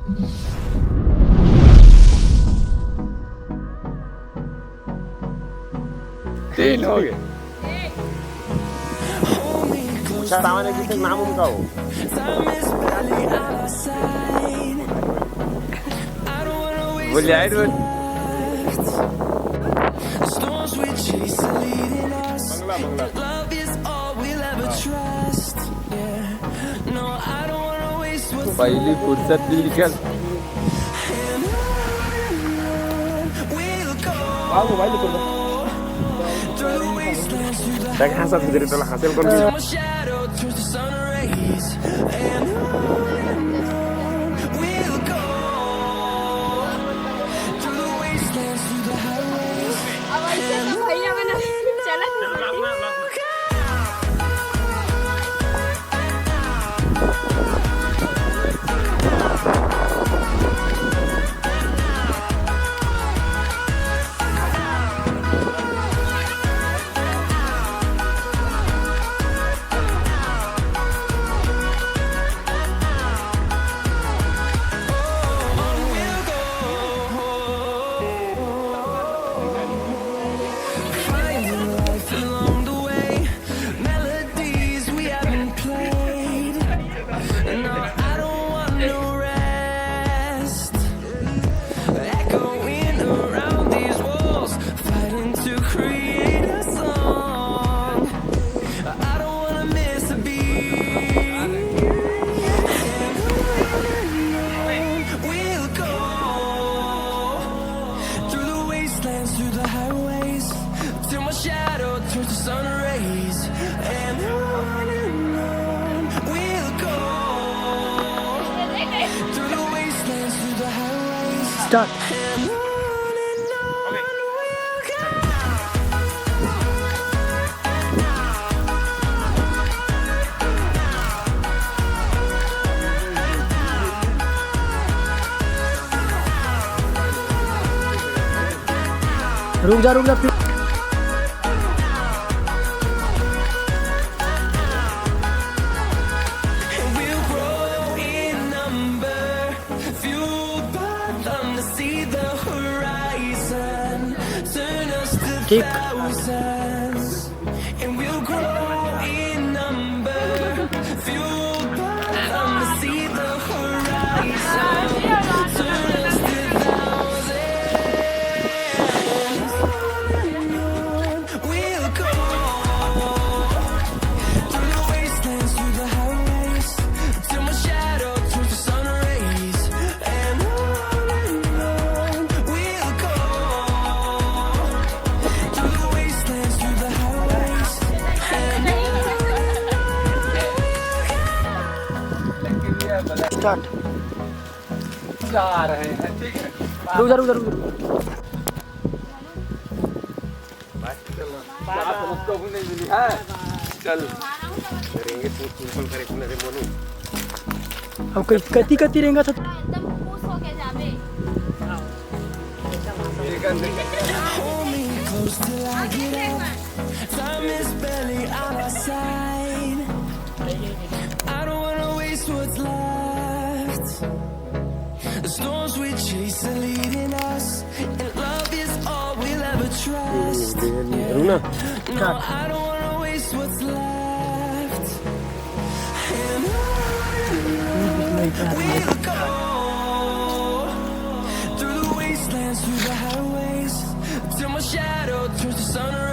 तीन हो गए। सामान्य किसी नाम उनका हो। बोलिए आइड बोल। बंगला बंगला पहली फुर्सत निकल। hasil dari telah hasil kondisi Start. रुक जा फिर ठीक स्टार्ट। जा रहे हैं, ठीक है। रुक जा उसको भी नहीं मिली है। चल करेंगे पूछ करे पुनरे म्हणून अब कती रहेगा था एकदम खुश हो के जाबे। Time is barely on our side. I don't wanna waste what's left. The storms we chase are leading us, and love is all we'll ever trust. No, I don't wanna waste what's left. And on we'll go through the wastelands, through the highways, till my shadow turns to sun.